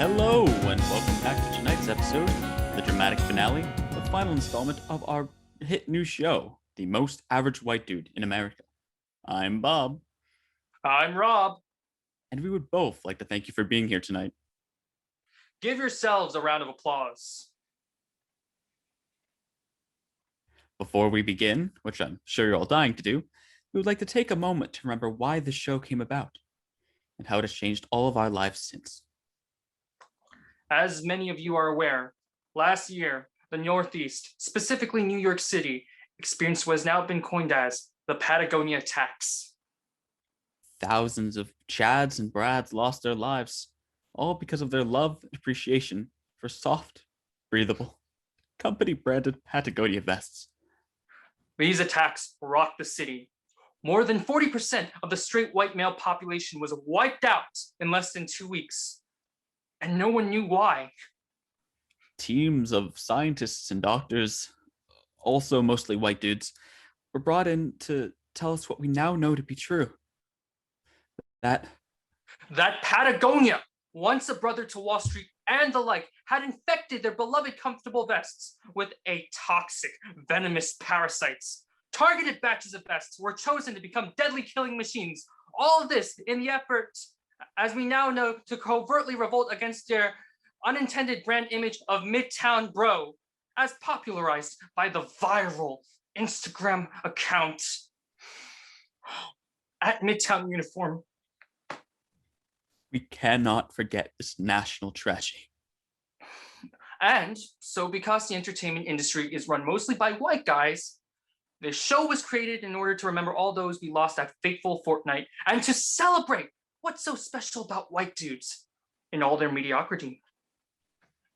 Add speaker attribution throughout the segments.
Speaker 1: Hello, and welcome back to tonight's episode, the dramatic finale, the final installment of our hit new show, The Most Average White Dude in America. I'm Bob.
Speaker 2: I'm Rob.
Speaker 1: And we would both like to thank you for being here tonight.
Speaker 2: Give yourselves a round of applause.
Speaker 1: Before we begin, which I'm sure you're all dying to do, we would like to take a moment to remember why this show came about and how it has changed all of our lives since.
Speaker 2: As many of you are aware, last year, the Northeast, specifically New York City, experienced what has now been coined as the Patagonia tax.
Speaker 1: Thousands of Chads and Brads lost their lives, all because of their love and appreciation for soft, breathable, company-branded Patagonia vests.
Speaker 2: These attacks rocked the city. More than 40% of the straight white male population was wiped out in less than 2 weeks. And no one knew why.
Speaker 1: Teams of scientists and doctors, also mostly white dudes, were brought in to tell us what we now know to be true. That
Speaker 2: Patagonia, once a brother to Wall Street and the like, had infected their beloved comfortable vests with a toxic, venomous parasites. Targeted batches of vests were chosen to become deadly killing machines. All of this in the effort, as we now know, to covertly revolt against their unintended brand image of Midtown Bro, as popularized by the viral Instagram account at Midtown Uniform.
Speaker 1: we cannot forget this national tragedy.
Speaker 2: And so because the entertainment industry is run mostly by white guys, this show was created in order to remember all those we lost that fateful fortnight and to celebrate what's so special about white dudes in all their mediocrity.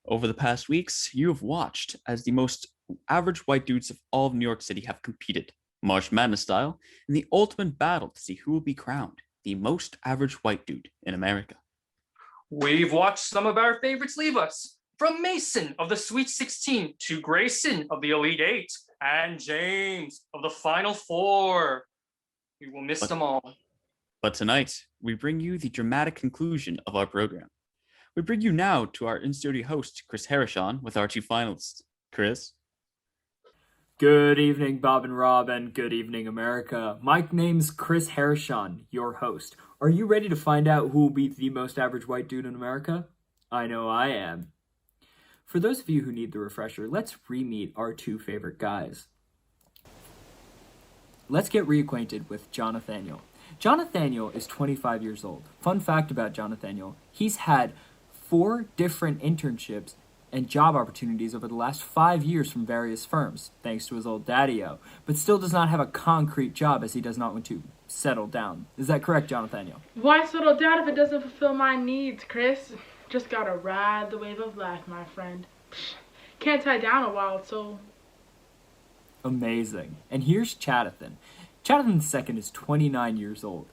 Speaker 1: Over the past weeks, you have watched as the most average white dudes of all of New York City have competed, March Madness style, in the ultimate battle to see who will be crowned the most average white dude in America.
Speaker 2: We've watched some of our favorites leave us, from Mason of the Sweet 16 to Grayson of the Elite 8 and James of the Final Four. We will miss them all.
Speaker 1: But tonight, we bring you the dramatic conclusion of our program. We bring you now to our in-studio host, Chris Harrison, with our two finalists. Chris?
Speaker 3: Good evening, Bob and Rob, and good evening, America. My name's Chris Harrison, your host. Are you ready to find out who will be the most average white dude in America? I know I am. For those of you who need the refresher, let's re-meet our two favorite guys. Let's get reacquainted with John Nathaniel. John Nathaniel is 25 years old. Fun fact about John Nathaniel, he's had 4 different internships and job opportunities over the last 5 years from various firms, thanks to his old daddy-o, but still does not have a concrete job as he does not want to settle down. Is that correct, John Nathaniel?
Speaker 4: Why settle down if it doesn't fulfill my needs, Chris? Just gotta ride the wave of life, my friend. Can't tie down a wild soul.
Speaker 3: Amazing. And here's Chadathan. Chadathan II is 29 years old.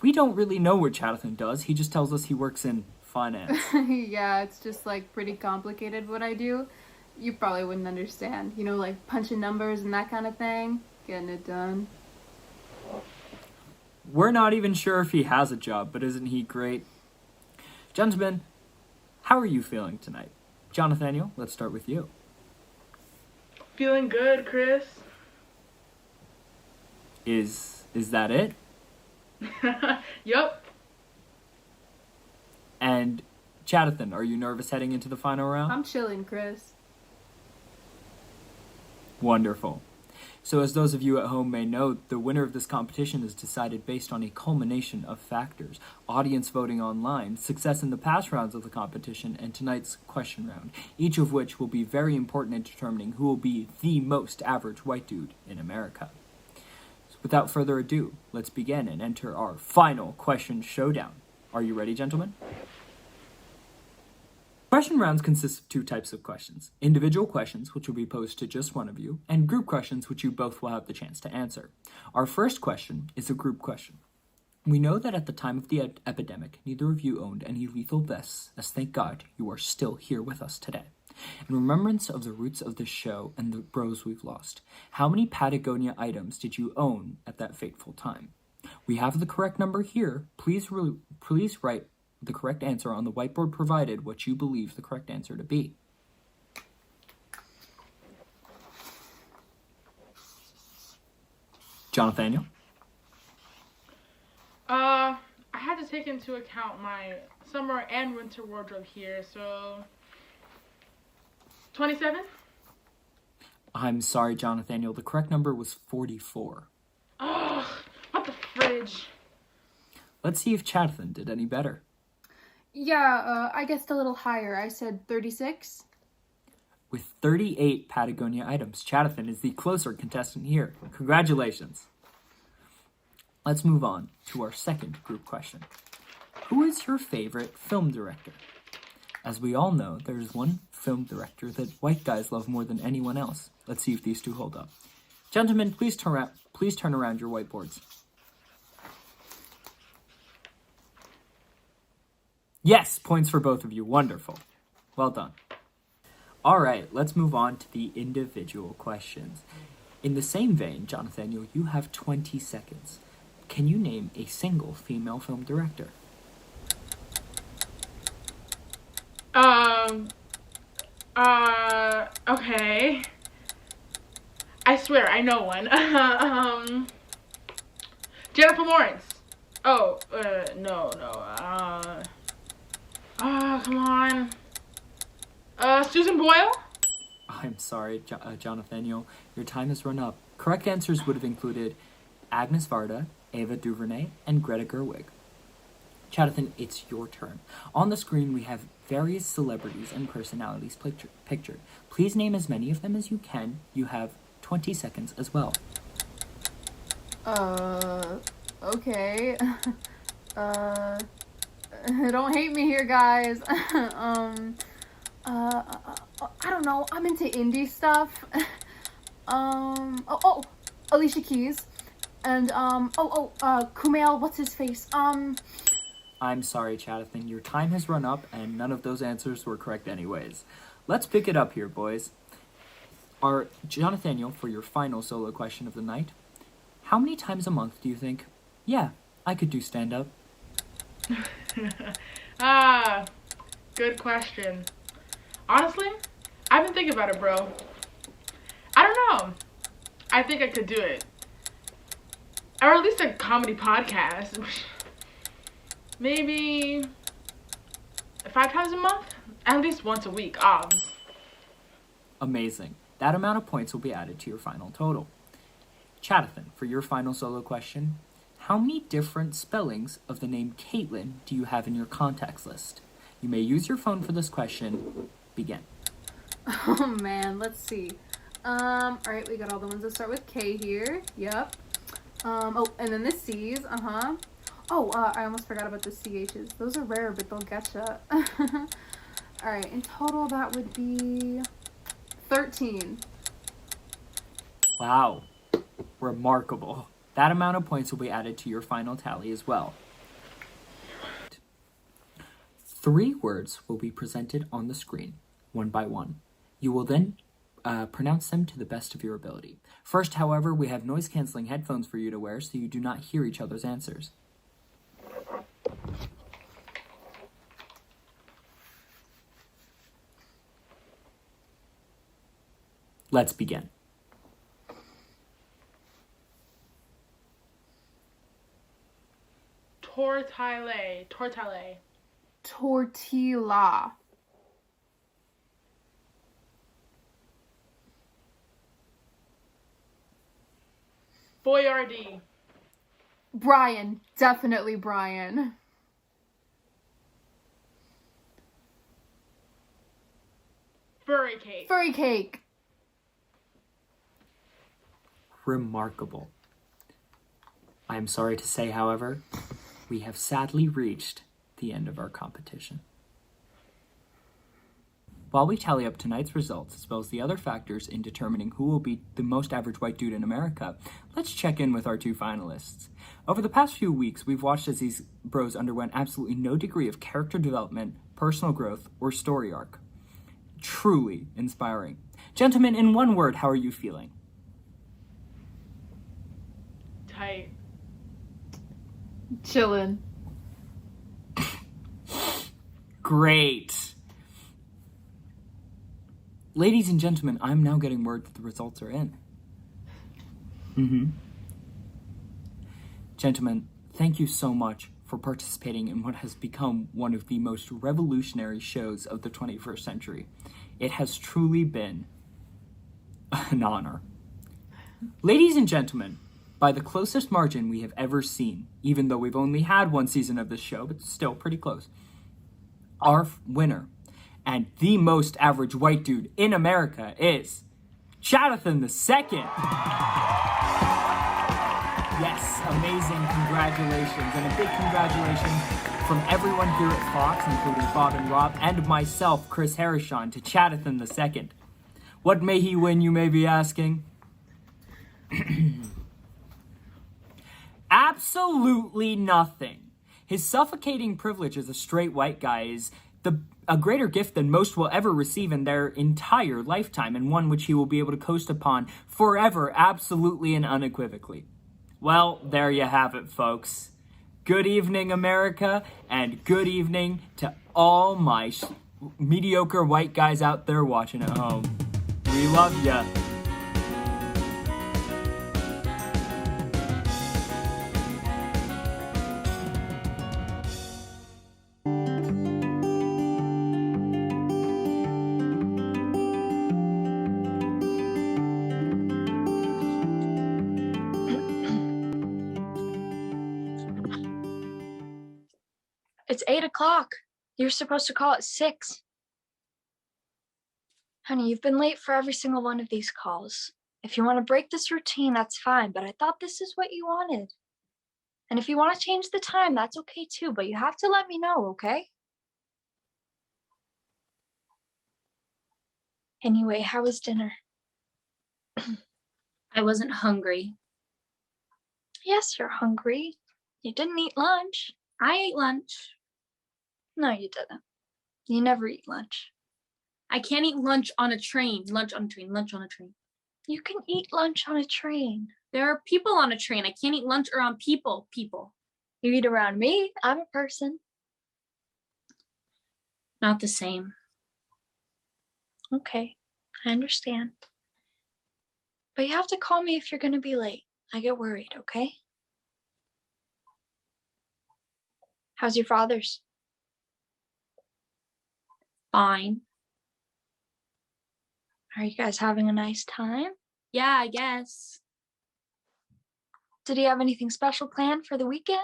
Speaker 3: We don't really know what Chadathan does. He just tells us he works in finance.
Speaker 5: Yeah, it's just like pretty complicated what I do. You probably wouldn't understand. You know, like punching numbers and that kind of thing. Getting it done.
Speaker 3: We're not even sure if he has a job, but isn't he great? Gentlemen, how are you feeling tonight? John Nathaniel, let's start with you.
Speaker 4: Feeling good, Chris.
Speaker 3: Is that it?
Speaker 4: Yup.
Speaker 3: And Chadathan, are you nervous heading into the final round?
Speaker 5: I'm chilling, Chris.
Speaker 3: Wonderful. So as those of you at home may know, the winner of this competition is decided based on a culmination of factors. Audience voting online, success in the past rounds of the competition, and tonight's question round, each of which will be very important in determining who will be the most average white dude in America. So without further ado, let's begin and enter our final question showdown. Are you ready, gentlemen? Question rounds consist of 2 types of questions. Individual questions, which will be posed to just one of you, and group questions, which you both will have the chance to answer. Our first question is a group question. We know that at the time of the epidemic, neither of you owned any lethal vests, as thank God you are still here with us today. In remembrance of the roots of this show and the bros we've lost, how many Patagonia items did you own at that fateful time? We have the correct number here. Please write the correct answer on the whiteboard provided what you believe the correct answer to be. Jonathan?
Speaker 4: I had to take into account my summer and winter wardrobe here, so 27?
Speaker 3: I'm sorry, Jonathan. The correct number was 44.
Speaker 4: Ugh, what the fridge?
Speaker 3: Let's see if Chathan did any better.
Speaker 5: Yeah, I guessed a little higher. I said 36.
Speaker 3: With 38 Patagonia items, Chathan is the closer contestant here. Congratulations. Let's move on to our second group question. Who is your favorite film director? As we all know, there's one film director that white guys love more than anyone else. Let's see if these two hold up. Gentlemen, please turn around your whiteboards. Yes, points for both of you. Wonderful. Well done. All right, let's move on to the individual questions. In the same vein, Jonathan, you have 20 seconds. Can you name a single female film director?
Speaker 4: Okay. I swear, I know one. Jennifer Lawrence. Oh, no. Come on. Susan Boyle?
Speaker 3: I'm sorry, Jonathan. Your time has run up. Correct answers would have included Agnes Varda, Ava DuVernay, and Greta Gerwig. Jonathan, it's your turn. On the screen, we have various celebrities and personalities pictured. Please name as many of them as you can. You have 20 seconds as well.
Speaker 5: Okay. Don't hate me here, guys. I don't know. I'm into indie stuff. Alicia Keys. And, Kumail, what's his face?
Speaker 3: I'm sorry, Jonathan. Your time has run up, and none of those answers were correct anyways. Let's pick it up here, boys. Jonathan, for your final solo question of the night, how many times a month do you think, yeah, I could do stand-up?
Speaker 4: Good question. Honestly, I've been thinking about it, bro. I don't know. I think I could do it. Or at least a comedy podcast. Maybe 5 times a month? At least once a week, obvs.
Speaker 3: Amazing. That amount of points will be added to your final total. Chathan, for your final solo question, how many different spellings of the name Caitlin do you have in your contacts list? You may use your phone for this question. Begin.
Speaker 5: Oh man, let's see. Alright, we got all the ones that start with K here. Yep. And then the C's, I almost forgot about the CH's. Those are rare, but they'll get ya. Alright, in total that would be 13.
Speaker 3: Wow. Remarkable. That amount of points will be added to your final tally as well. 3 words will be presented on the screen, one by one. You will then pronounce them to the best of your ability. First, however, we have noise-canceling headphones for you to wear so you do not hear each other's answers. Let's begin.
Speaker 4: Tortilla.
Speaker 5: Tortilla.
Speaker 4: Boyardee.
Speaker 5: Brian. Definitely Brian.
Speaker 4: Furry cake.
Speaker 5: Furry cake.
Speaker 3: Remarkable. I am sorry to say, however, we have sadly reached the end of our competition. While we tally up tonight's results, as well as the other factors in determining who will be the most average white dude in America, let's check in with our 2 finalists. Over the past few weeks, we've watched as these bros underwent absolutely no degree of character development, personal growth, or story arc. Truly inspiring. Gentlemen, in one word, how are you feeling?
Speaker 4: Tight.
Speaker 5: Chillin'.
Speaker 3: Great. Ladies and gentlemen, I'm now getting word that the results are in. Gentlemen, thank you so much for participating in what has become one of the most revolutionary shows of the 21st century. It has truly been an honor. Ladies and gentlemen, by the closest margin we have ever seen, even though we've only had one season of this show, but still pretty close, our winner and the most average white dude in America is Jonathan II. Yes, amazing, congratulations, and a big congratulations from everyone here at Fox, including Bob and Rob, and myself, Chris Harrison, to Jonathan II. What may he win, you may be asking? Absolutely nothing. His suffocating privilege as a straight white guy is a greater gift than most will ever receive in their entire lifetime, and one which he will be able to coast upon forever, absolutely and unequivocally. Well, there you have it, folks. Good evening, America, and good evening to all my mediocre white guys out there watching at home. We love ya.
Speaker 6: It's 8 o'clock. You're supposed to call at 6. Honey, you've been late for every single one of these calls. If you want to break this routine, that's fine, but I thought this is what you wanted. And if you want to change the time, that's okay too, but you have to let me know, okay? Anyway, how was dinner?
Speaker 7: I wasn't hungry.
Speaker 6: Yes, you're hungry. You didn't eat lunch.
Speaker 7: I ate lunch.
Speaker 6: No, you didn't. You never eat lunch.
Speaker 7: I can't eat lunch on a train. Lunch on a train. Lunch on a train.
Speaker 6: You can eat lunch on a train.
Speaker 7: There are people on a train. I can't eat lunch around people.
Speaker 6: You eat around me. I'm a person.
Speaker 7: Not the same.
Speaker 6: Okay, I understand. But you have to call me if you're going to be late. I get worried, okay? How's your father's?
Speaker 7: Fine.
Speaker 6: Are you guys having a nice time?
Speaker 7: Yeah, I guess.
Speaker 6: Did he have anything special planned for the weekend?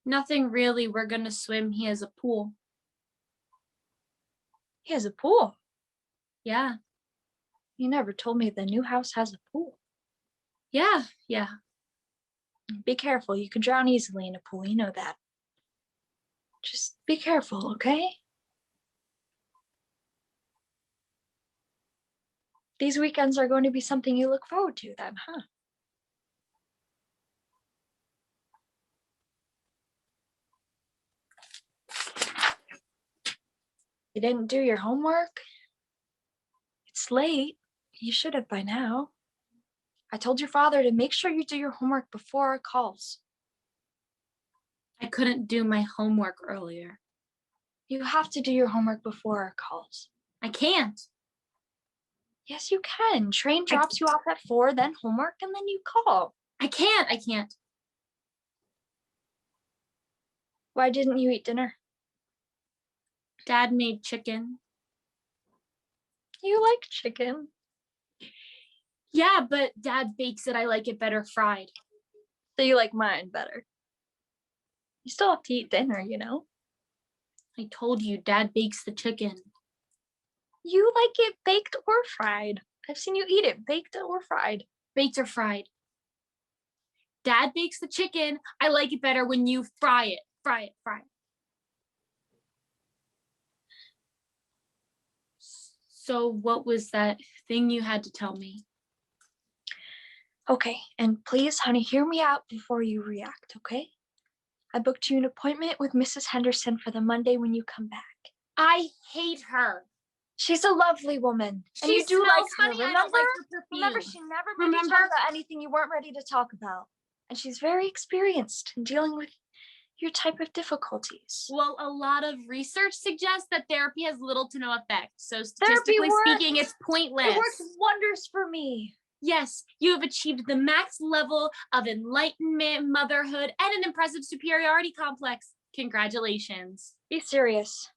Speaker 7: Nothing really. We're gonna swim. He has a pool.
Speaker 6: He has a pool?
Speaker 7: Yeah.
Speaker 6: You never told me the new house has a pool.
Speaker 7: Yeah.
Speaker 6: Be careful. You can drown easily in a pool. You know that. Just be careful, okay? These weekends are going to be something you look forward to then, huh? You didn't do your homework? It's late. You should have by now. I told your father to make sure you do your homework before our calls.
Speaker 7: I couldn't do my homework earlier.
Speaker 6: You have to do your homework before our calls.
Speaker 7: I can't.
Speaker 6: Yes, you can. Train drops you off at 4, then homework, and then you call.
Speaker 7: I can't.
Speaker 6: Why didn't you eat dinner?
Speaker 7: Dad made chicken.
Speaker 6: You like chicken.
Speaker 7: Yeah, but Dad bakes it. I like it better fried.
Speaker 6: So you like mine better. You still have to eat dinner, you know?
Speaker 7: I told you, Dad bakes the chicken.
Speaker 6: You like it baked or fried. I've seen you eat it, baked or fried.
Speaker 7: Baked or fried. Dad bakes the chicken. I like it better when you fry it. Fry it. So what was that thing you had to tell me?
Speaker 6: Okay, and please, honey, hear me out before you react, okay? I booked you an appointment with Mrs. Henderson for the Monday when you come back.
Speaker 7: I hate her.
Speaker 6: She's a lovely woman. And
Speaker 7: She
Speaker 6: you do like
Speaker 7: smells
Speaker 6: her,
Speaker 7: funny.
Speaker 6: remember?
Speaker 7: I don't like her perfume.
Speaker 6: Remember, she never made you talk about anything you weren't ready to talk about. And she's very experienced in dealing with your type of difficulties.
Speaker 7: Well, a lot of research suggests that therapy has little to no effect. So
Speaker 6: Therapy
Speaker 7: statistically
Speaker 6: works.
Speaker 7: speaking, it's pointless.
Speaker 6: It works wonders for me.
Speaker 7: Yes, you have achieved the max level of enlightenment, motherhood, and an impressive superiority complex. Congratulations.
Speaker 6: Be serious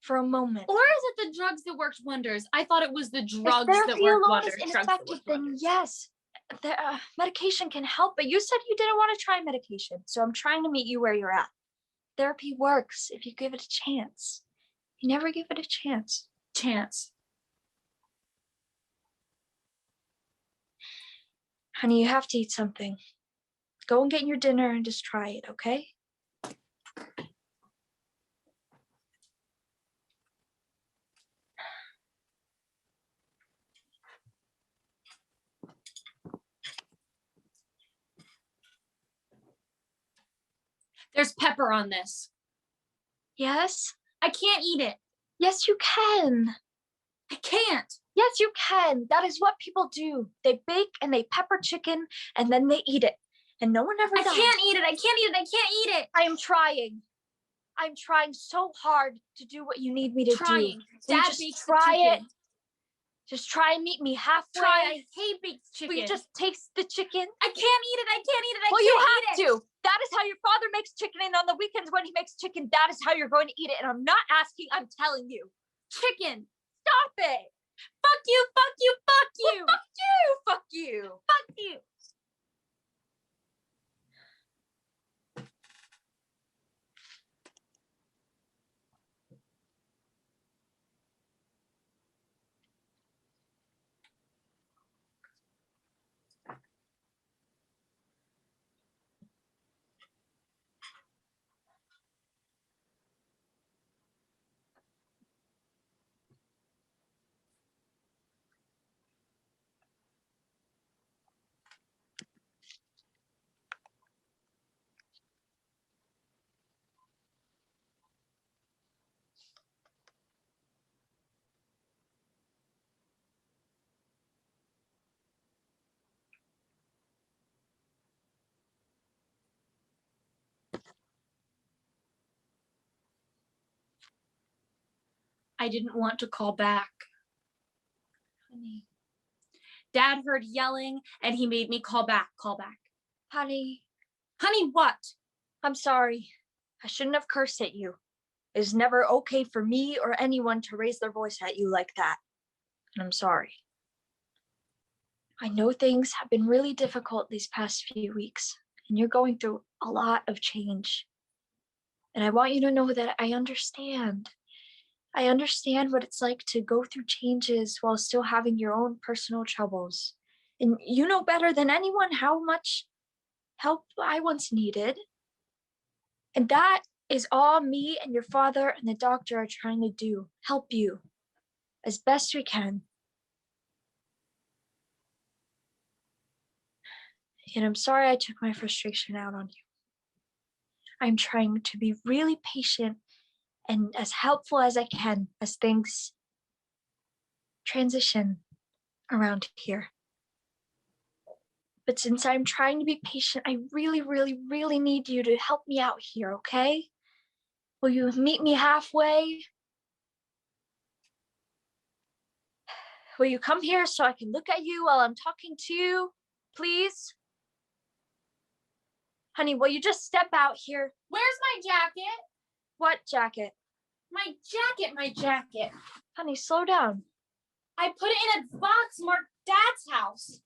Speaker 6: for a moment.
Speaker 7: Or is it the drugs that worked wonders? I thought it was the drugs
Speaker 6: If
Speaker 7: that
Speaker 6: therapy
Speaker 7: worked
Speaker 6: alone
Speaker 7: wonders.
Speaker 6: is
Speaker 7: Drugs that
Speaker 6: ineffective,
Speaker 7: worked
Speaker 6: then
Speaker 7: wonders.
Speaker 6: yes, the medication can help. But you said you didn't want to try medication, so I'm trying to meet you where you're at. Therapy works if you give it a chance. You never give it a chance.
Speaker 7: Chance.
Speaker 6: Honey, you have to eat something. Go and get your dinner and just try it, okay?
Speaker 7: There's pepper on this.
Speaker 6: Yes?
Speaker 7: I can't eat it.
Speaker 6: Yes, you can.
Speaker 7: I can't.
Speaker 6: Yes, you can. That is what people do. They bake and they pepper chicken and then they eat it. And no one ever
Speaker 7: I
Speaker 6: dies.
Speaker 7: can't eat it. I can't eat it. I can't eat it.
Speaker 6: I am trying. I'm trying so hard to do what you need me to
Speaker 7: Trying.
Speaker 6: do. Will you
Speaker 7: Dad
Speaker 6: just
Speaker 7: bakes the
Speaker 6: try it?
Speaker 7: chicken.
Speaker 6: Just try and meet me halfway.
Speaker 7: Try. I hate baked chicken.
Speaker 6: Will you just taste the chicken?
Speaker 7: I can't eat it. I can't eat it. I
Speaker 6: Well,
Speaker 7: can't
Speaker 6: you
Speaker 7: eat
Speaker 6: have
Speaker 7: it.
Speaker 6: to. That is how your father makes chicken, and on the weekends when he makes chicken, that is how you're going to eat it. And I'm not asking, I'm telling you.
Speaker 7: Chicken.
Speaker 6: Stop it.
Speaker 7: Fuck you. Fuck you. Fuck you.
Speaker 6: Well, fuck you. Fuck you.
Speaker 7: Fuck you. I didn't want to call back.
Speaker 6: Honey.
Speaker 7: Dad heard yelling and he made me call back. Call back.
Speaker 6: Honey.
Speaker 7: Honey, what?
Speaker 6: I'm sorry. I shouldn't have cursed at you. It is never okay for me or anyone to raise their voice at you like that. And I'm sorry. I know things have been really difficult these past few weeks, and you're going through a lot of change. And I want you to know that I understand. I understand what it's like to go through changes while still having your own personal troubles. And you know better than anyone how much help I once needed. And that is all me and your father and the doctor are trying to do, help you as best we can. And I'm sorry I took my frustration out on you. I'm trying to be really patient and as helpful as I can as things transition around here. But since I'm trying to be patient, I really, really, really need you to help me out here, okay? Will you meet me halfway? Will you come here so I can look at you while I'm talking to you, please? Honey, will you just step out here?
Speaker 7: Where's my jacket?
Speaker 6: What jacket?
Speaker 7: My jacket.
Speaker 6: Honey, slow down.
Speaker 7: I put it in a box marked Dad's house.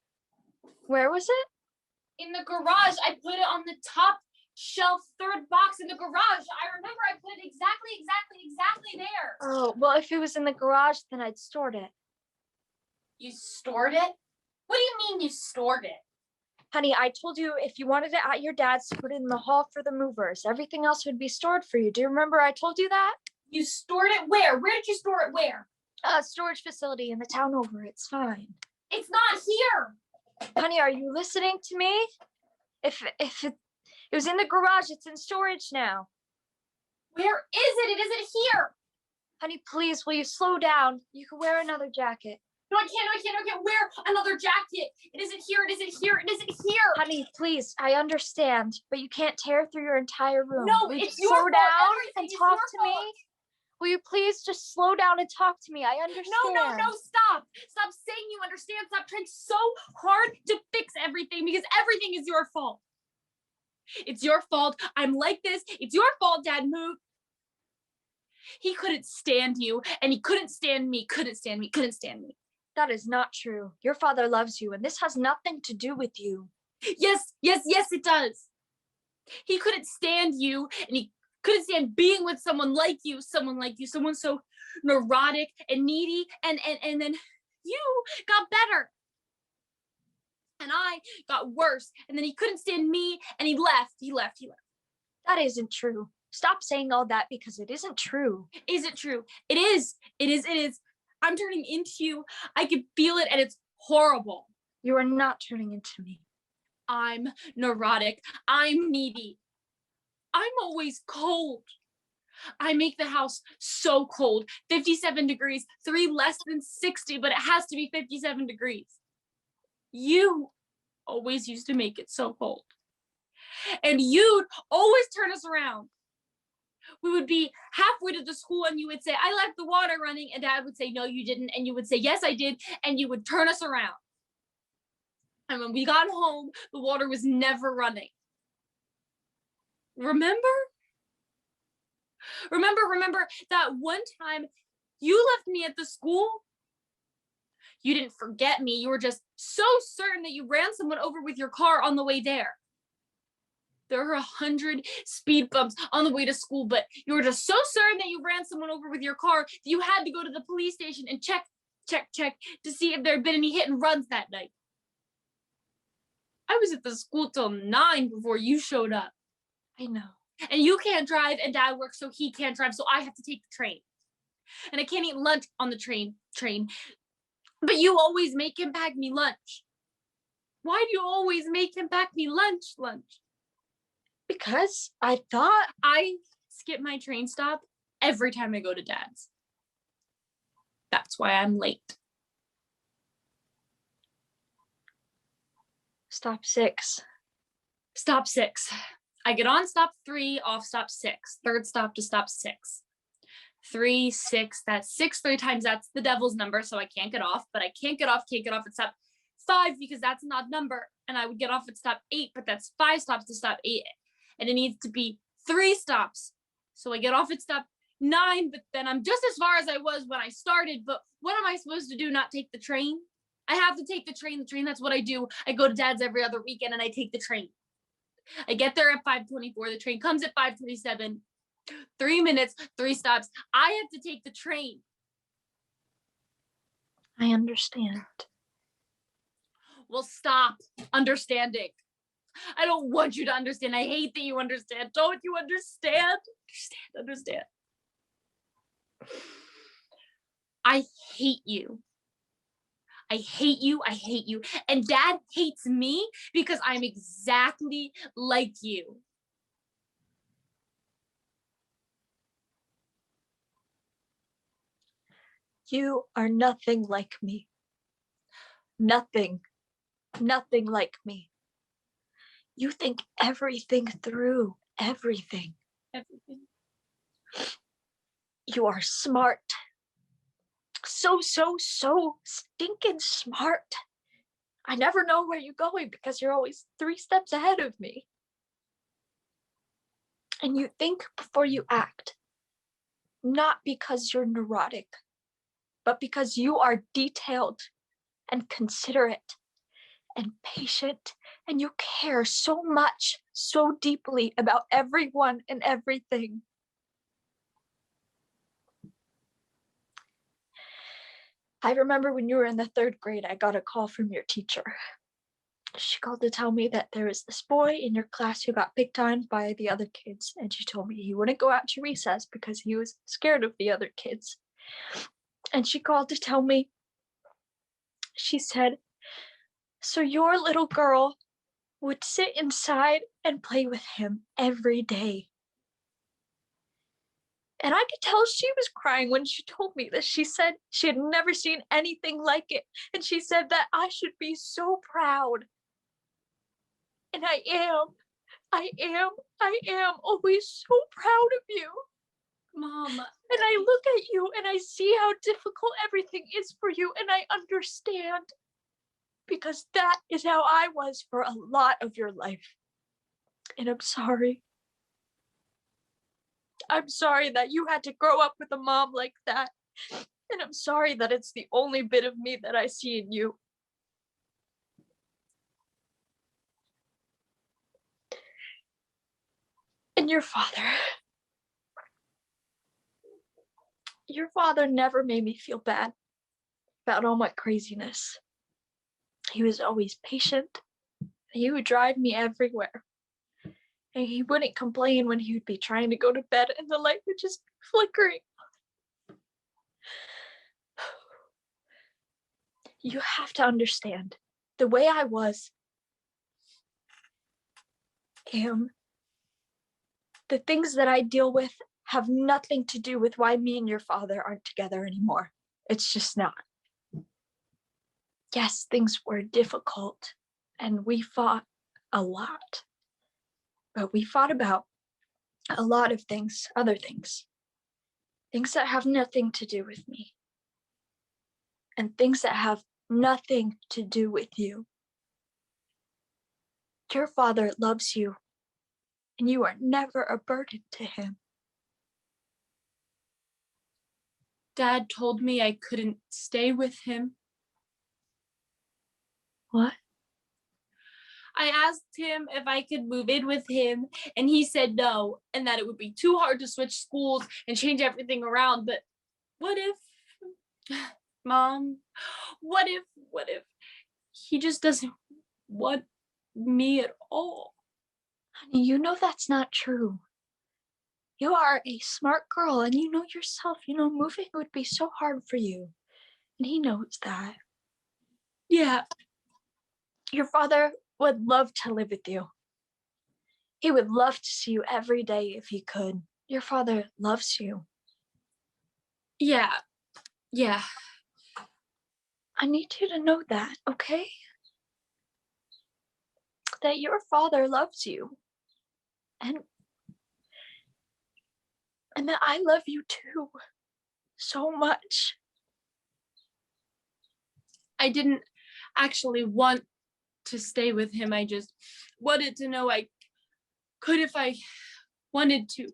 Speaker 6: Where was it?
Speaker 7: In the garage. I put it on the top shelf, third box in the garage. I remember I put it exactly there.
Speaker 6: Oh, well, if it was in the garage, then I'd stored it.
Speaker 7: You stored it? What do you mean you stored it?
Speaker 6: Honey, I told you if you wanted it at your dad's, put it in the hall for the movers. Everything else would be stored for you. Do you remember I told you that?
Speaker 7: You stored it where? Where did you store it where?
Speaker 6: Storage facility in the town over. It's fine.
Speaker 7: It's not here.
Speaker 6: Honey, are you listening to me? If it was in the garage, it's in storage now.
Speaker 7: Where is it? It isn't here.
Speaker 6: Honey, please, will you slow down? You can wear another jacket.
Speaker 7: No, I can't wear another jacket. It isn't here. It isn't here. It isn't here.
Speaker 6: Honey, please, I understand, but you can't tear through your entire room.
Speaker 7: No,
Speaker 6: Will you
Speaker 7: it's
Speaker 6: just
Speaker 7: your
Speaker 6: slow
Speaker 7: fault.
Speaker 6: down
Speaker 7: Everything
Speaker 6: and
Speaker 7: is
Speaker 6: talk
Speaker 7: your
Speaker 6: to me?
Speaker 7: fault.
Speaker 6: Will you please just slow down and talk to me? I understand.
Speaker 7: No, stop. Stop saying you understand. Stop trying so hard to fix everything because everything is your fault. It's your fault. I'm like this. It's your fault, Dad. Move. He couldn't stand you, and he couldn't stand me. Couldn't stand me.
Speaker 6: That is not true. Your father loves you, and this has nothing to do with you.
Speaker 7: Yes, it does. He couldn't stand you, and he couldn't stand being with someone so neurotic and needy, and then you got better. And I got worse, and then he couldn't stand me, and he left.
Speaker 6: That isn't true. Stop saying all that because it isn't true.
Speaker 7: Is it true? It is. I'm turning into you. I can feel it, and it's horrible.
Speaker 6: You are not turning into me.
Speaker 7: I'm neurotic. I'm needy. I'm always cold. I make the house so cold. 57 degrees, 3 less than 60, but it has to be 57 degrees. You always used to make it so cold. And you'd always turn us around. We would be halfway to the school and you would say, I left the water running. And Dad would say, no, you didn't. And you would say, yes, I did. And you would turn us around. And when we got home, the water was never running. Remember that one time you left me at the school? You didn't forget me. You were just so certain that you ran someone over with your car on the way there. There were 100 speed bumps on the way to school, but you were just so certain that you ran someone over with your car that you had to go to the police station and check to see if there had been any hit and runs that night. I was at the school till 9 before you showed up.
Speaker 6: I know.
Speaker 7: And you can't drive, and Dad works, so he can't drive, so I have to take the train. And I can't eat lunch on the train. But you always make him pack me lunch. Why do you always make him pack me lunch?
Speaker 6: Because I thought
Speaker 7: I skip my train stop every time I go to Dad's. That's why I'm late.
Speaker 6: Stop 6.
Speaker 7: I get on stop 3, off stop 6. Third stop to stop 6. 3, 6, that's 6 3 times. That's the devil's number, so I can't get off. But I can't get off at stop 5 because that's an odd number. And I would get off at stop 8, but that's 5 stops to stop 8. And it needs to be 3 stops. So I get off at stop 9, but then I'm just as far as I was when I started. But what am I supposed to do? Not take the train? I have to take the train. That's what I do. I go to Dad's every other weekend and I take the train. I get there at 5:24. The train comes at 5:27. 3 minutes, 3 stops. I have to take the train.
Speaker 6: I understand.
Speaker 7: Well, stop understanding. I don't want you to understand. I hate that you understand. Don't you understand? Understand. I hate you. I hate you. And Dad hates me because I'm exactly like you.
Speaker 6: You are nothing like me. Nothing like me. You think everything through, everything. You are smart. So stinking smart. I never know where you're going because you're always 3 steps ahead of me. And you think before you act. Not because you're neurotic, but because you are detailed and considerate and patient, and you care so much, so deeply about everyone and everything. I remember when you were in the 3rd grade, I got a call from your teacher. She called to tell me that there was this boy in your class who got picked on by the other kids, and she told me he wouldn't go out to recess because he was scared of the other kids. And she called to tell me, she said, so your little girl would sit inside and play with him every day. And I could tell she was crying when she told me this. She said she had never seen anything like it. And she said that I should be so proud. And I am always so proud of you.
Speaker 7: Mom.
Speaker 6: And I look at you and I see how difficult everything is for you. And I understand. Because that is how I was for a lot of your life. And I'm sorry. I'm sorry that you had to grow up with a mom like that. And I'm sorry that it's the only bit of me that I see in you. And your father never made me feel bad about all my craziness. He was always patient. He would drive me everywhere. And he wouldn't complain when he would be trying to go to bed and the light would just be flickering. You have to understand, the way I was, the things that I deal with have nothing to do with why me and your father aren't together anymore. It's just not. Yes, things were difficult and we fought a lot. But we fought about a lot of things, other things. Things that have nothing to do with me. And things that have nothing to do with you. Your father loves you, and you are never a burden to him.
Speaker 7: Dad told me I couldn't stay with him.
Speaker 6: What?
Speaker 7: I asked him if I could move in with him, and he said no, and that it would be too hard to switch schools and change everything around. But what if, Mom, what if he just doesn't want me at all?
Speaker 6: Honey, you know that's not true. You are a smart girl, and you know yourself, moving would be so hard for you. And he knows that.
Speaker 7: Yeah.
Speaker 6: Your father would love to live with you. He would love to see you every day if he could. Your father loves you.
Speaker 7: Yeah.
Speaker 6: I need you to know that, okay? That your father loves you. And that I love you too. So much.
Speaker 7: I didn't actually want to stay with him. I just wanted to know I could if I wanted to.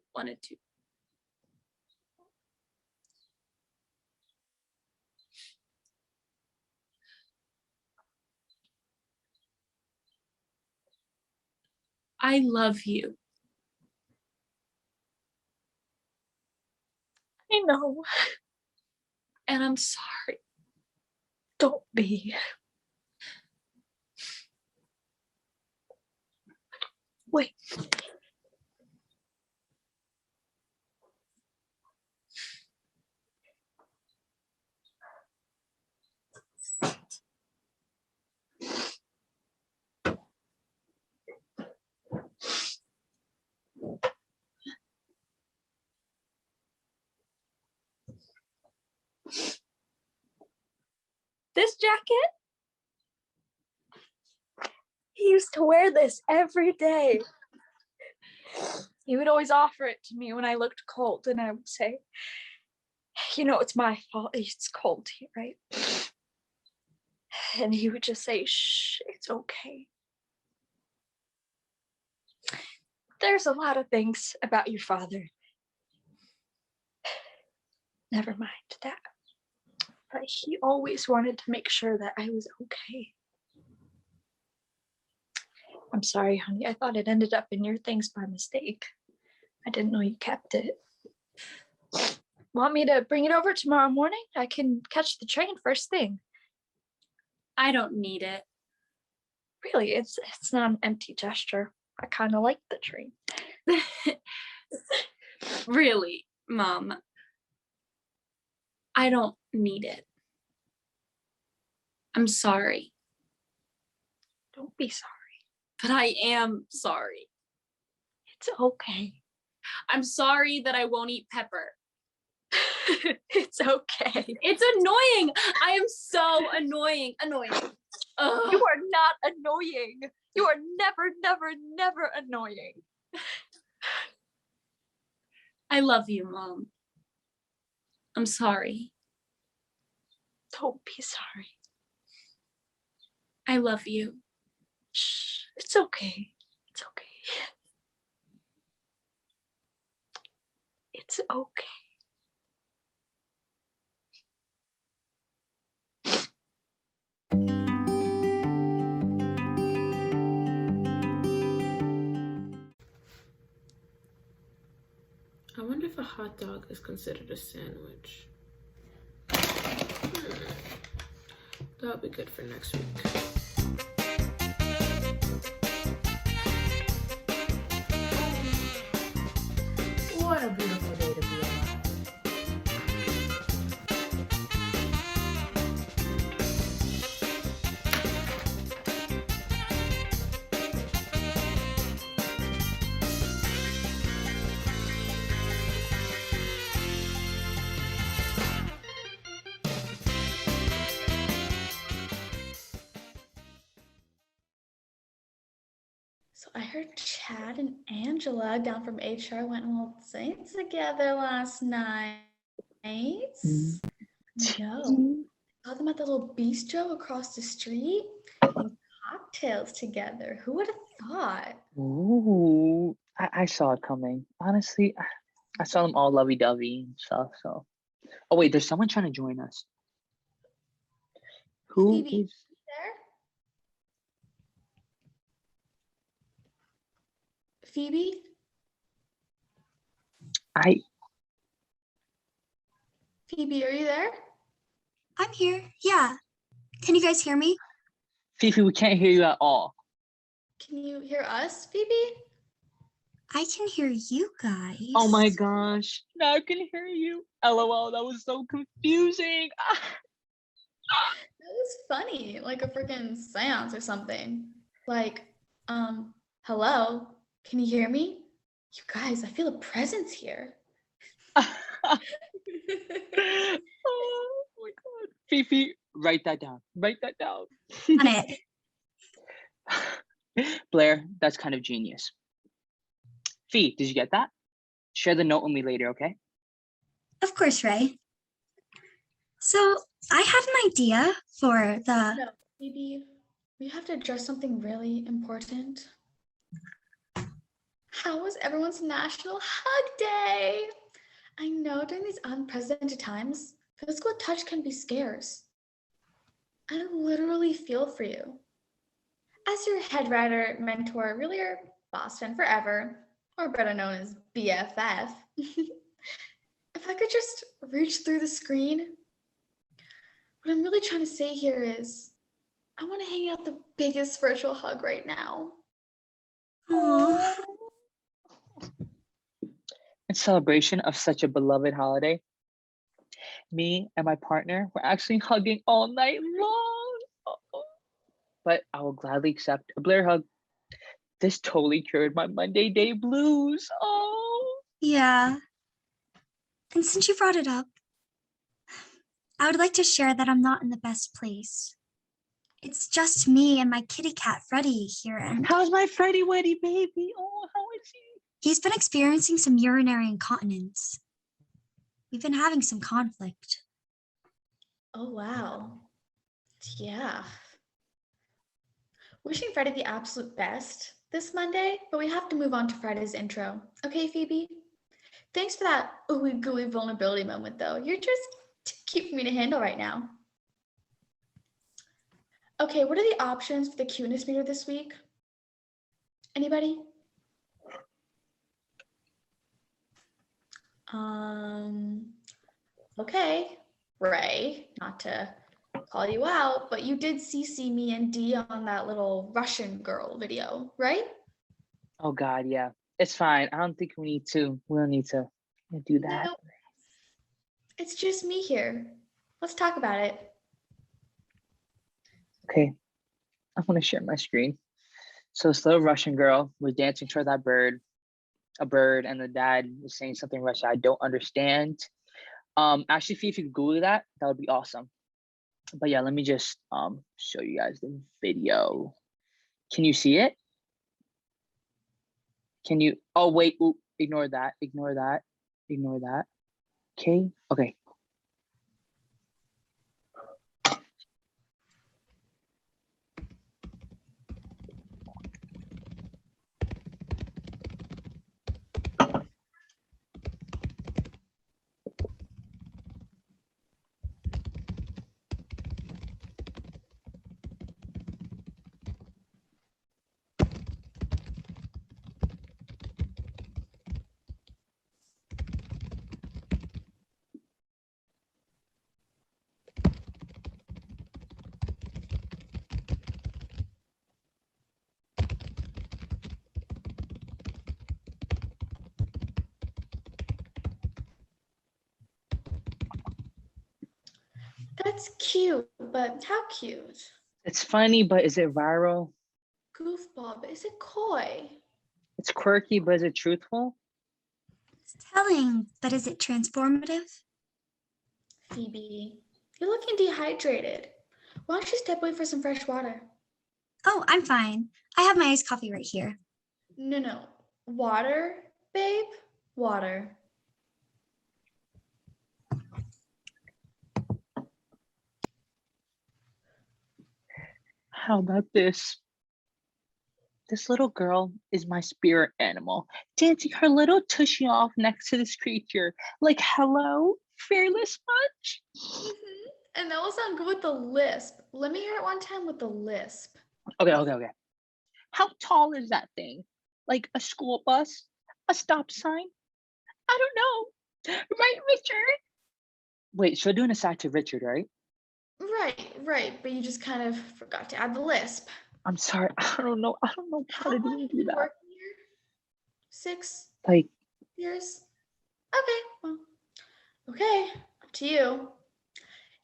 Speaker 7: I love you.
Speaker 6: I know.
Speaker 7: And I'm sorry.
Speaker 6: Don't be. Wait. This jacket? He used to wear this every day. He would always offer it to me when I looked cold, and I would say, it's my fault. It's cold here, right? And he would just say, shh, it's okay. There's a lot of things about your father. Never mind that. But he always wanted to make sure that I was okay. I'm sorry, honey. I thought it ended up in your things by mistake. I didn't know you kept it. Want me to bring it over tomorrow morning? I can catch the train first thing.
Speaker 7: I don't need it.
Speaker 6: Really, it's not an empty gesture. I kind of like the train.
Speaker 7: Really, Mom. I don't need it. I'm sorry.
Speaker 6: Don't be sorry.
Speaker 7: But I am sorry.
Speaker 6: It's okay.
Speaker 7: I'm sorry that I won't eat pepper.
Speaker 6: It's okay.
Speaker 7: It's annoying. I am so annoying. Annoying. Ugh.
Speaker 6: You are not annoying. You are never, never, never annoying.
Speaker 7: I love you, Mom. I'm sorry.
Speaker 6: Don't be sorry.
Speaker 7: I love you.
Speaker 6: Shh. It's okay. It's okay. It's okay.
Speaker 8: I wonder if a hot dog is considered a sandwich. That'll be good for next week. What a beautiful day to be alive.
Speaker 9: So I heard Chad and Angela down from HR went and all sang together last night. No. Saw them at the little bistro across the street and cocktails together. Who would have thought?
Speaker 10: Ooh, I saw it coming. Honestly, I saw them all lovey-dovey and stuff. So, oh wait, there's someone trying to join us. Who
Speaker 9: Phoebe,
Speaker 10: is?
Speaker 9: there? Phoebe? Phoebe, are you there?
Speaker 11: I'm here. Yeah. Can you guys hear me?
Speaker 10: Fifi, we can't hear you at all.
Speaker 9: Can you hear us, Phoebe?
Speaker 11: I can hear you guys.
Speaker 10: Oh my gosh, now I can hear you. LOL, that was so confusing.
Speaker 9: That was funny, like a freaking seance or something. Like, hello, can you hear me? You guys, I feel a presence here.
Speaker 10: Oh my god. Fifi, write that down. Write that down.
Speaker 11: On it.
Speaker 10: Blair, that's kind of genius. Fee, did you get that? Share the note with me later, okay?
Speaker 11: Of course, Ray. So I have an idea for the...
Speaker 9: No, maybe we have to address something really important. How was everyone's National Hug Day? I know during these unprecedented times, physical touch can be scarce. I literally feel for you. As your head writer, mentor, really your boss friend forever, or better known as BFF, if I could just reach through the screen, what I'm really trying to say here is, I want to hang out the biggest virtual hug right now.
Speaker 11: Aww.
Speaker 10: In celebration of such a beloved holiday, me and my partner were actually hugging all night long. But I will gladly accept a Blair hug. This totally cured my Monday day blues. Oh.
Speaker 11: Yeah. And since you brought it up, I would like to share that I'm not in the best place. It's just me and my kitty cat, Freddie, here. And
Speaker 10: how's my Freddie Weddy baby? Oh, how is he?
Speaker 11: He's been experiencing some urinary incontinence. We've been having some conflict.
Speaker 9: Oh, wow. Yeah. Wishing Freddie the absolute best this Monday, but we have to move on to Friday's intro. Okay, Phoebe? Thanks for that ooey gooey vulnerability moment, though. You're just too cute for me to handle right now. Okay, what are the options for the cuteness meter this week? Anybody? Okay, Ray, not to call you out, but you did CC me and Dee on that little Russian girl video, right?
Speaker 10: Oh God, yeah. It's fine. I don't think we don't need to do that.
Speaker 9: No, it's just me here. Let's talk about it.
Speaker 10: Okay, I want to share my screen. So this little Russian girl was dancing toward that bird. a bird, and the dad was saying something Russian I don't understand. Actually, if you could Google that, that would be awesome. But yeah, let me just show you guys the video. Can you see it? Can you? Oh wait, ooh, ignore that. Okay.
Speaker 9: That's cute, but how cute?
Speaker 10: It's funny, but is it viral?
Speaker 9: Goofball, but is it coy?
Speaker 10: It's quirky, but is it truthful?
Speaker 11: It's telling, but is it transformative?
Speaker 9: Phoebe, you're looking dehydrated. Why don't you step away for some fresh water?
Speaker 11: Oh, I'm fine. I have my iced coffee right here.
Speaker 9: No. Water, babe? Water.
Speaker 10: How about this? This little girl is my spirit animal, dancing her little tushy off next to this creature. Like, hello, fearless much?
Speaker 9: And that will sound good with the lisp. Let me hear it one time with the lisp.
Speaker 10: Okay. How tall is that thing? Like a school bus? A stop sign? I don't know. Right, Richard? Wait, should I do an aside to Richard, right?
Speaker 9: Right. But you just kind of forgot to add the lisp.
Speaker 10: I'm sorry. I don't know how to do that.
Speaker 9: Working here? 6
Speaker 10: Like,
Speaker 9: years? Okay, up to you.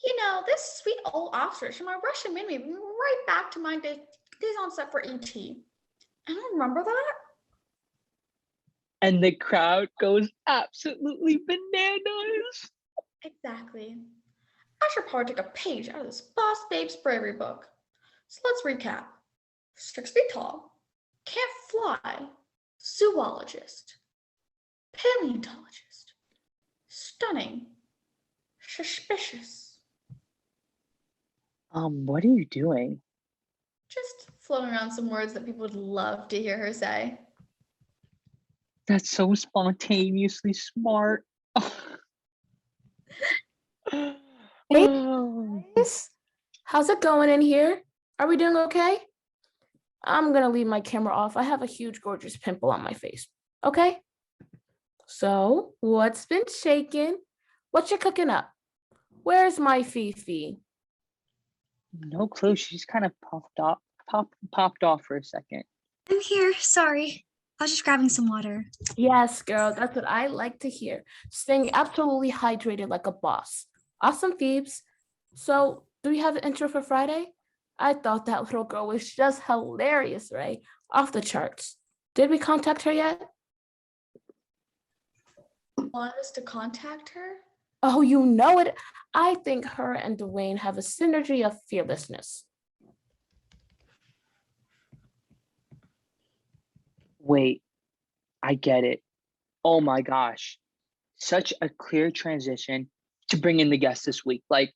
Speaker 9: You know, this sweet old ostrich from my Russian made me right back to my days on set for ET. I don't remember that.
Speaker 10: and the crowd goes absolutely bananas.
Speaker 9: Exactly. I should probably take a page out of this Boss Babe's bravery book. So let's recap. 6 feet tall, can't fly, zoologist, paleontologist, stunning, suspicious.
Speaker 10: What are you doing?
Speaker 9: Just floating around some words that people would love to hear her say.
Speaker 10: That's so spontaneously smart.
Speaker 8: Hey, guys. How's it going in here? Are we doing okay? I'm gonna leave my camera off. I have a huge, gorgeous pimple on my face. Okay? So, what's been shaking? What you cooking up? Where's my Fifi?
Speaker 10: No clue. She's kind of popped off for a second.
Speaker 11: I'm here. Sorry. I was just grabbing some water.
Speaker 8: Yes, girl, that's what I like to hear. Staying absolutely hydrated like a boss. Awesome, Phoebes. So, do we have an intro for Friday? I thought that little girl was just hilarious, right? Off the charts. Did we contact her yet?
Speaker 9: Want us to contact her?
Speaker 8: Oh, you know it. I think her and Dwayne have a synergy of fearlessness.
Speaker 10: Wait, I get it. Oh my gosh. Such a clear transition to bring in the guest this week. Like,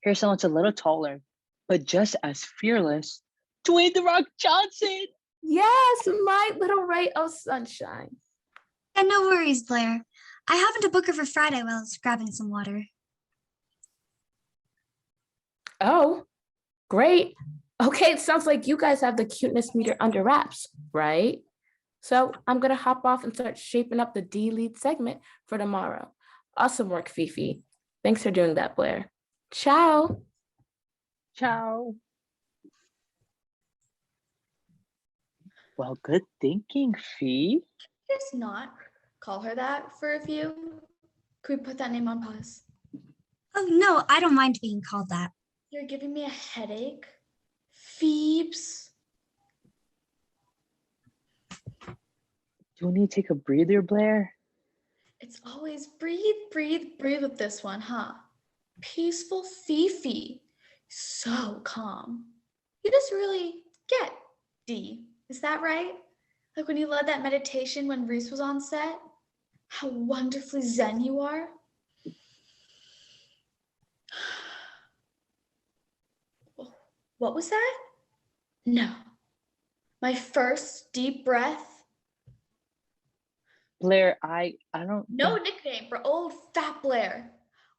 Speaker 10: here's someone that's a little taller, but just as fearless. Dwayne "The Rock" Johnson.
Speaker 8: Yes, my little ray of sunshine.
Speaker 11: And no worries, Blair. I happened to book her for Friday while I was grabbing some water.
Speaker 8: Oh, great. Okay, it sounds like you guys have the cuteness meter under wraps, right? So I'm going to hop off and start shaping up the D-lead segment for tomorrow. Awesome work, Fifi. Thanks for doing that, Blair. Ciao.
Speaker 10: Ciao. Well, good thinking, Fee.
Speaker 9: Just not call her that for a few. Could we put that name on pause?
Speaker 11: Oh, no, I don't mind being called that.
Speaker 9: You're giving me a headache. Phoebes.
Speaker 10: Do we need to take a breather, Blair?
Speaker 9: It's always breathe, breathe, breathe with this one, huh? Peaceful Fifi. So calm. You just really get D. Is that right? Like when you led that meditation when Reese was on set? How wonderfully zen you are. What was that? No. My first deep breath.
Speaker 10: Blair, I don't
Speaker 9: No
Speaker 10: think...
Speaker 9: nickname for old fat Blair.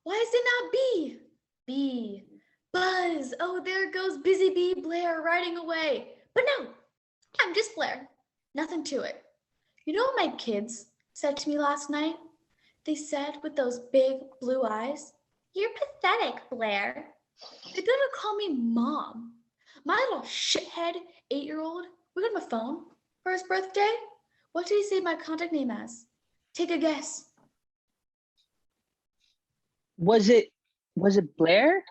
Speaker 9: Why is it not B? B. Buzz. Oh, there goes Busy Bee Blair riding away. But no, I'm just Blair. Nothing to it. You know what my kids said to me last night? They said with those big blue eyes, "You're pathetic, Blair." They're gonna call me Mom. My little shithead 8-year-old, we got him a phone for his birthday. What did he say my contact name as? Take a guess.
Speaker 10: Was it Blair?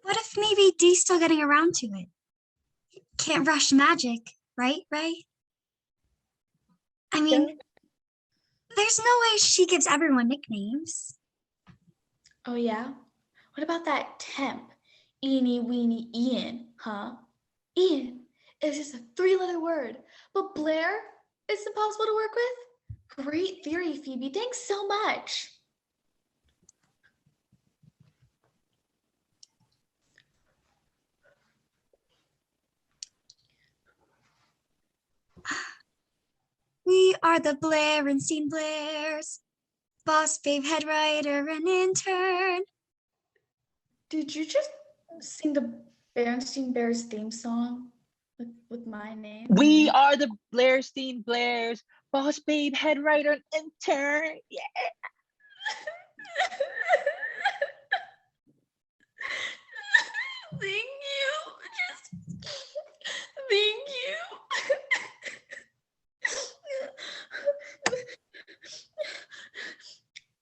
Speaker 11: What if maybe Dee's still getting around to it? Can't rush magic, right, Ray? I mean, there's no way she gives everyone nicknames.
Speaker 9: Oh yeah? What about that temp? Eeny, weeny, Ian, huh? Ian is just a 3-letter word, but Blair is impossible to work with? Great theory, Phoebe. Thanks so much.
Speaker 11: We are the Blairenstein Blairs, boss, babe, head writer, and intern.
Speaker 9: Did you just sing the Berenstain Bears theme song with my name?
Speaker 10: We are the Blairstein Blairs, boss, babe, head writer, and intern. Yeah.
Speaker 9: Thank you. Just thank you.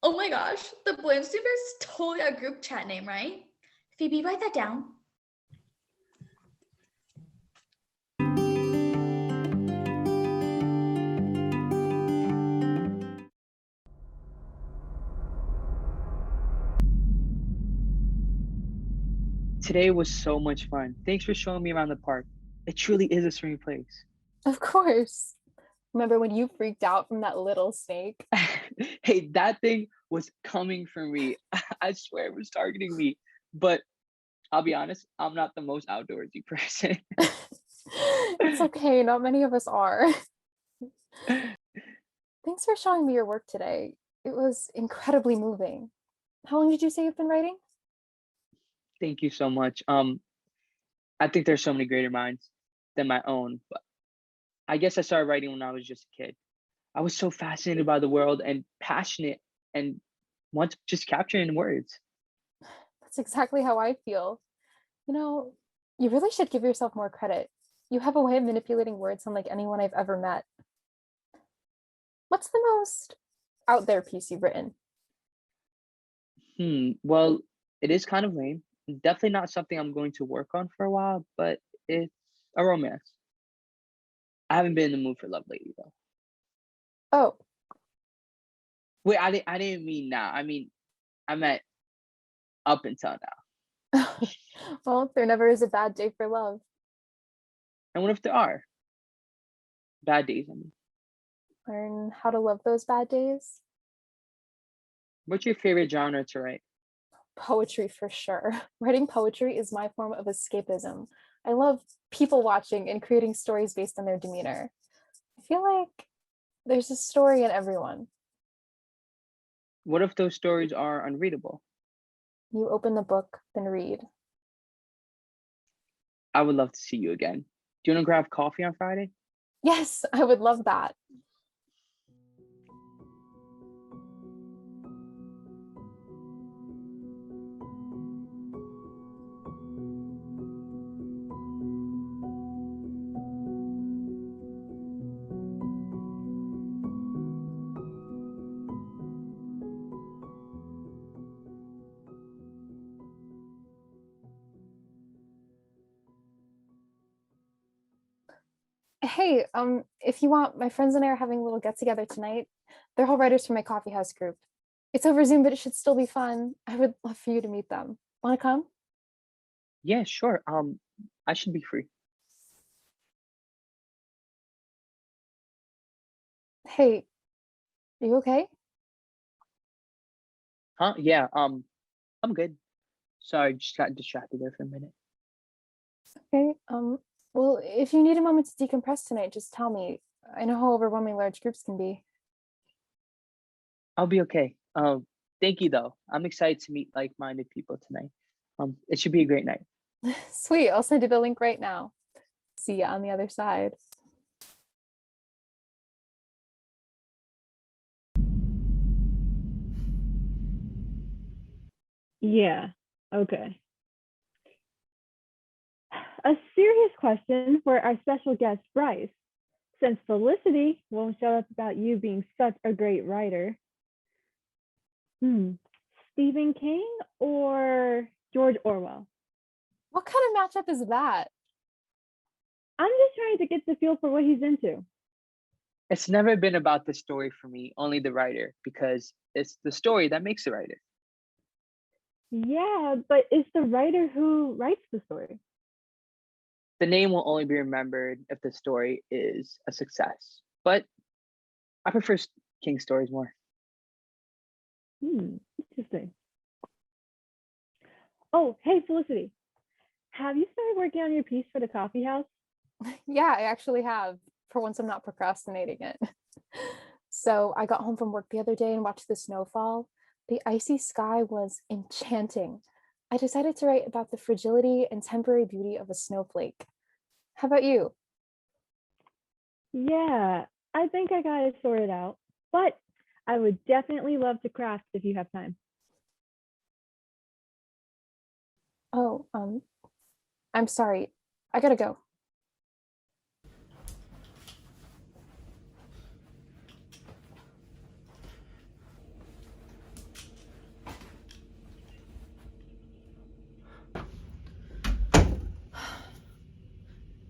Speaker 9: Oh my gosh, the Blairstein Bears is totally a group chat name, right? Phoebe, write that down.
Speaker 10: Today was so much fun. Thanks for showing me around the park. It truly is a serene place.
Speaker 12: Of course. Remember when you freaked out from that little snake?
Speaker 10: Hey, that thing was coming for me. I swear it was targeting me. But I'll be honest, I'm not the most outdoorsy person.
Speaker 12: It's okay, not many of us are. Thanks for showing me your work today. It was incredibly moving. How long did you say you've been writing?
Speaker 10: Thank you so much. I think there's so many greater minds than my own, but I guess I started writing when I was just a kid. I was so fascinated by the world and passionate and want to just capture it in words.
Speaker 12: That's exactly how I feel. You know, you really should give yourself more credit. You have a way of manipulating words unlike anyone I've ever met. What's the most out there piece you've written?
Speaker 10: Well, it is kind of lame. Definitely not something I'm going to work on for a while, but it's a romance. I haven't been in the mood for love lately, though.
Speaker 12: Oh.
Speaker 10: Wait, I didn't mean now. I meant up until now.
Speaker 12: Well, there never is a bad day for love.
Speaker 10: And what if there are bad days?
Speaker 12: Learn how to love those bad days.
Speaker 10: What's your favorite genre to write?
Speaker 12: Poetry, for sure. Writing poetry is my form of escapism. I love people watching and creating stories based on their demeanor. I feel like there's a story in everyone.
Speaker 10: What if those stories are unreadable?
Speaker 12: You open the book, then read.
Speaker 10: I would love to see you again. Do you want to grab coffee on Friday?
Speaker 12: Yes, I would love that. Hey, if you want, my friends and I are having a little get together tonight. They're all writers from my coffee house group. It's over Zoom, but it should still be fun. I would love for you to meet them. Want to come?
Speaker 10: Yeah, sure. I should be free.
Speaker 12: Hey, are you okay?
Speaker 10: Huh? Yeah. I'm good. Sorry, just got distracted there for a minute.
Speaker 12: Okay. Well, if you need a moment to decompress tonight, just tell me. I know how overwhelming large groups can be.
Speaker 10: I'll be okay. Thank you though. I'm excited to meet like-minded people tonight. It should be a great night.
Speaker 12: Sweet. I'll send you the link right now. See you on the other side.
Speaker 13: Yeah, okay. A serious question for our special guest, Bryce. Since Felicity won't shut up about you being such a great writer. Stephen King or George Orwell?
Speaker 12: What kind of matchup is that?
Speaker 13: I'm just trying to get the feel for what he's into.
Speaker 10: It's never been about the story for me, only the writer, because it's the story that makes the writer.
Speaker 13: Yeah, but it's the writer who writes the story.
Speaker 10: The name will only be remembered if the story is a success. But I prefer King stories more.
Speaker 13: Interesting. Oh, hey, Felicity. Have you started working on your piece for the coffee house?
Speaker 12: Yeah, I actually have. For once, I'm not procrastinating it. So I got home from work the other day and watched the snowfall. The icy sky was enchanting. I decided to write about the fragility and temporary beauty of a snowflake. How about you?
Speaker 13: Yeah, I think I got it sorted out, but I would definitely love to craft if you have time.
Speaker 12: Oh, I'm sorry. I gotta go.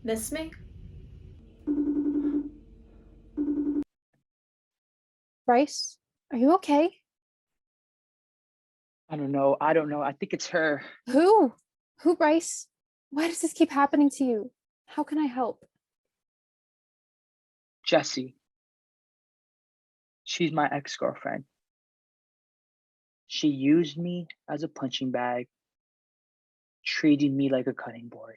Speaker 14: Miss me?
Speaker 12: Bryce, are you okay?
Speaker 10: I don't know. I think it's her.
Speaker 12: Who? Who, Bryce? Why does this keep happening to you? How can I help?
Speaker 10: Jessie. She's my ex-girlfriend. She used me as a punching bag, treating me like a cutting board.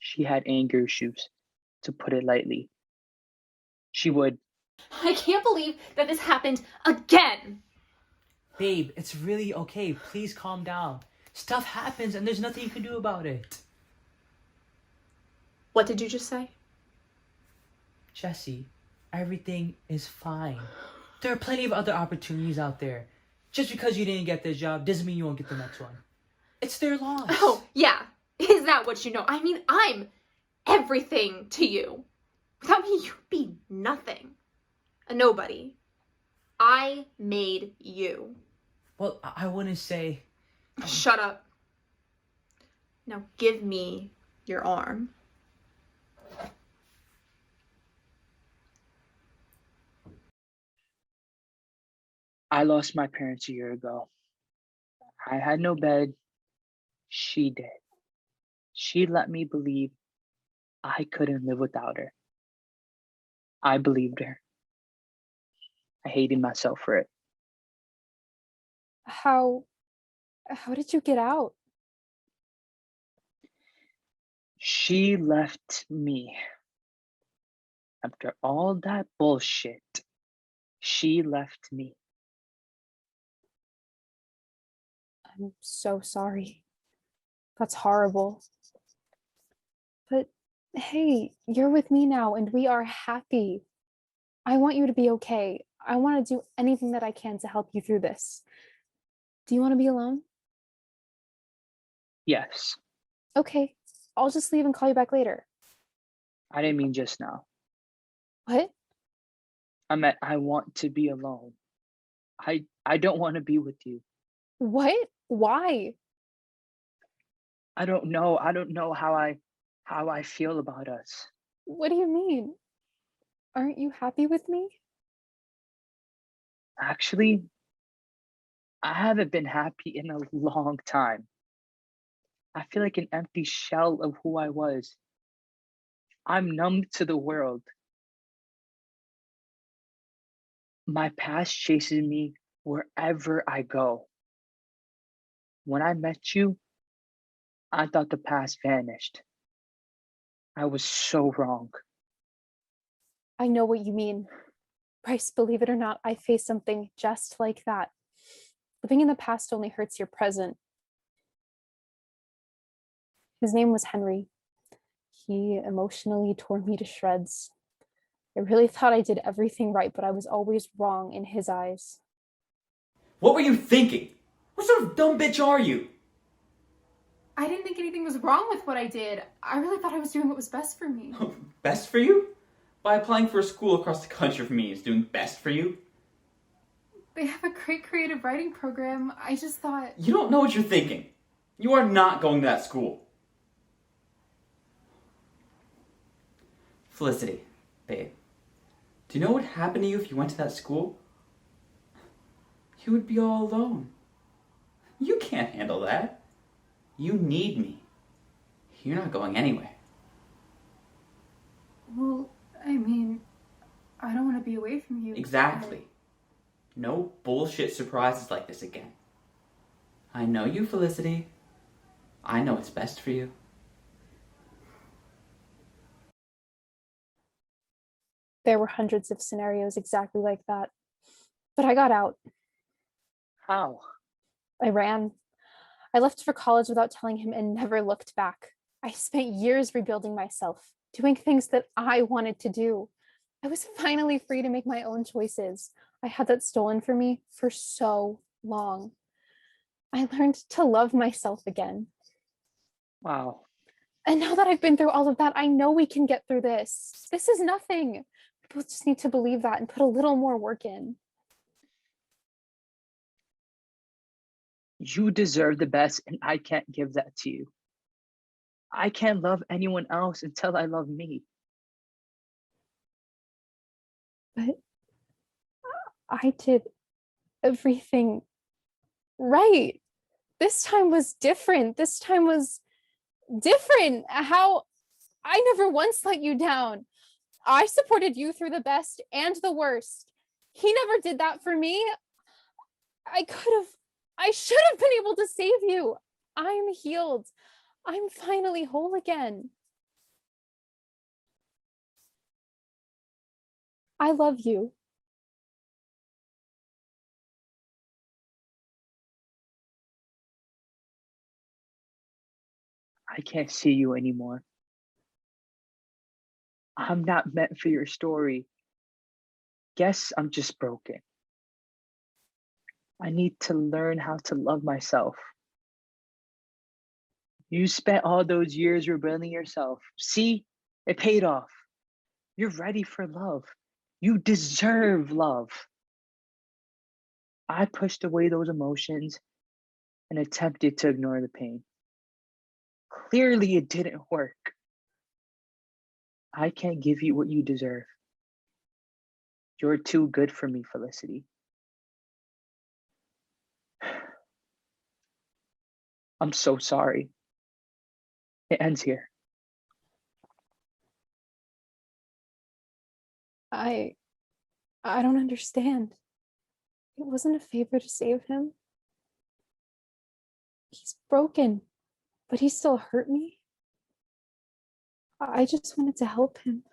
Speaker 10: She had anger issues, to put it lightly. She would.
Speaker 14: I can't believe that this happened again.
Speaker 15: Babe, it's really okay. Please calm down. Stuff happens and there's nothing you can do about it.
Speaker 14: What did you just say?
Speaker 15: Jessie, everything is fine. There are plenty of other opportunities out there. Just because you didn't get this job doesn't mean you won't get the next one. It's their loss.
Speaker 14: Oh, yeah. Is that what you know? I mean, I'm everything to you. Without me, you'd be nothing. A nobody. I made you.
Speaker 15: Well, I wouldn't say...
Speaker 14: Shut up. Now give me your arm.
Speaker 10: I lost my parents a year ago. I had no bed. She did. She let me believe I couldn't live without her. I believed her. I hated myself for it.
Speaker 12: How did you get out?
Speaker 10: She left me. After all that bullshit, she left me.
Speaker 12: I'm so sorry. That's horrible. But hey, you're with me now and we are happy. I want you to be okay. I want to do anything that I can to help you through this. Do you want to be alone?
Speaker 10: Yes.
Speaker 12: Okay, I'll just leave and call you back later.
Speaker 10: I didn't mean just now.
Speaker 12: What?
Speaker 10: I meant I want to be alone. I don't want to be with you.
Speaker 12: What? Why?
Speaker 10: I don't know. I don't know how I how I feel about us.
Speaker 12: What do you mean? Aren't you happy with me?
Speaker 10: Actually, I haven't been happy in a long time. I feel like an empty shell of who I was. I'm numb to the world. My past chases me wherever I go. When I met you, I thought the past vanished. I was so wrong.
Speaker 12: I know what you mean. Bryce, believe it or not, I faced something just like that. Living in the past only hurts your present. His name was Henry. He emotionally tore me to shreds. I really thought I did everything right, but I was always wrong in his eyes.
Speaker 16: What were you thinking? What sort of dumb bitch are you?
Speaker 12: I didn't think anything was wrong with what I did. I really thought I was doing what was best for me.
Speaker 16: Best for you? By applying for a school across the country from me is doing best for you?
Speaker 12: They have a great creative writing program. I just thought...
Speaker 16: You don't know what you're thinking. You are not going to that school. Felicity, babe, do you know what would happen to you if you went to that school? You would be all alone. You can't handle that. You need me. You're not going anywhere.
Speaker 12: Well, I mean, I don't want to be away from you.
Speaker 16: Exactly. No bullshit surprises like this again. I know you, Felicity. I know what's best for you.
Speaker 12: There were hundreds of scenarios exactly like that. But I got out.
Speaker 10: How?
Speaker 12: I ran. I left for college without telling him and never looked back. I spent years rebuilding myself, doing things that I wanted to do. I was finally free to make my own choices. I had that stolen from me for so long. I learned to love myself again.
Speaker 10: Wow.
Speaker 12: And now that I've been through all of that, I know we can get through this. This is nothing. People just need to believe that and put a little more work in.
Speaker 10: You deserve the best, and I can't give that to you. I can't love anyone else until I love me.
Speaker 12: But I did everything right. This time was different. This time was different. How I never once let you down. I supported you through the best and the worst. He never did that for me. I should have been able to save you. I'm healed. I'm finally whole again. I love you.
Speaker 10: I can't see you anymore. I'm not meant for your story. Guess I'm just broken. I need to learn how to love myself. You spent all those years rebuilding yourself. See, it paid off. You're ready for love. You deserve love. I pushed away those emotions and attempted to ignore the pain. Clearly, it didn't work. I can't give you what you deserve. You're too good for me, Felicity. I'm so sorry. It ends here.
Speaker 12: I don't understand. It wasn't a favor to save him. He's broken, but he still hurt me. I just wanted to help him.